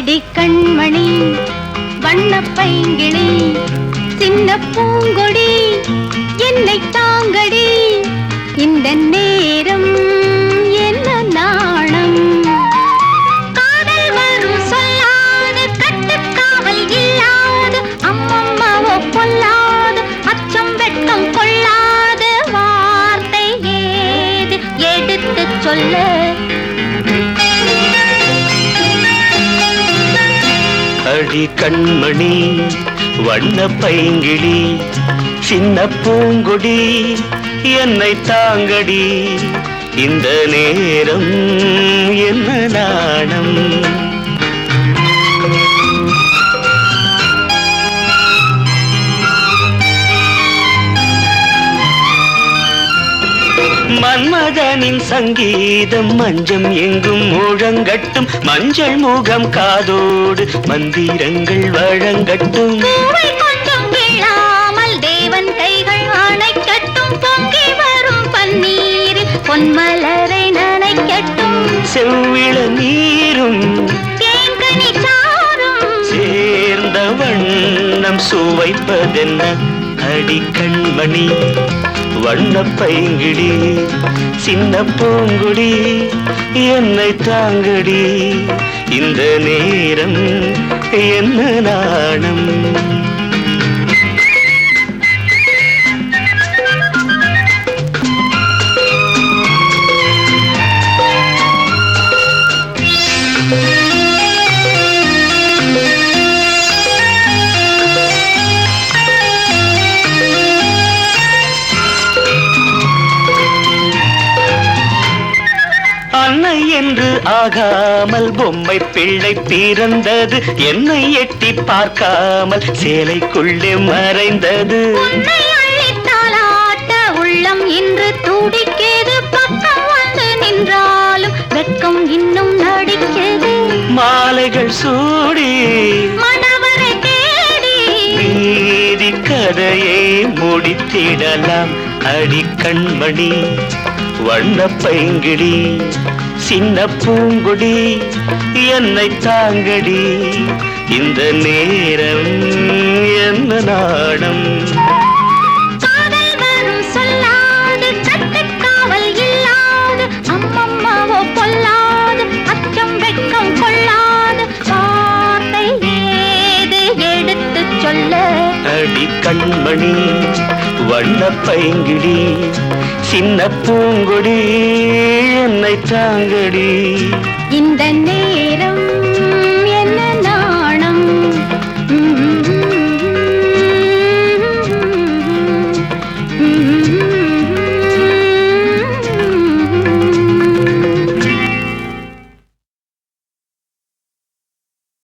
அடி கண்மணி வண்ணப் பைங்கிளி சின்ன பூங்கொடி என்னை தாங்கடி இந்த நேரம் என்ன நாணம் காதல் வரும் சொல்லாது கட்டுக்காவல் இல்லாது அம்மம்மாவோ பொல்லாது அச்சம் வெட்கம் கொள்ளாது வார்த்தை ஏது எடுத்து சொல்ல அடி கண்மணி வண்ண பைங்கிளி சின்ன பூங்கொடி என்னை தாங்கடி இந்த நேரம் என்ன நாணம் மன்மதனின் சங்கீதம் மஞ்சம் எங்கும் முழங்கட்டும் மஞ்சள் முகம் காதோடு மந்திரங்கள் வழங்கட்டும் கொஞ்சம் கேளாமல் தேவன் கைகள் அணைக்கட்டும் பொங்கி வரும் பன்னீரில் பொன்மலரை நனைக்கட்டும் செவ்விள நீரும் தேன்கனி சாரும் சேர்ந்த வண்ணம் சுவைப்பதென்ன அடி கண்மணி வண்ண பைங்கிடி சின்ன பூங்குடி என்னை தாங்கடி இந்த நேரம் என்ன நாணம் அன்னை என்று ஆகாமல் பொம்மை பிள்ளை பிறந்தது என்னை எட்டி பார்க்காமல் சேலைக்குள்ளே மறைந்தது உன்னை அள்ளித்தாலாட்ட உள்ளம் இன்று துடிக்கிறது பக்கம் வந்து நின்றாலும் வெட்கம் இன்னும் நடிக்கிறது மாலைகள் சூடி மணவரை தேடி நீதி கதையை முடித்திடலாம் அடி கண்மணி வண்ண பைங்கிடி சின்ன பூங்குடி என்னை தாங்கடி இந்த நேரம் என்ன நாடம் காதல் வரும் சொல்லாது கட்டுக்காவல் இல்லாது அம்மம்மாவோ பொல்லாது அச்சம் வெட்கம் கொள்ளாது வார்த்தை ஏது எடுத்து சொல்ல அடி கண்மணி வண்ண பைங்கிடி சின்ன பூங்கொடி என்னை தாங்கடி இந்த நேரம்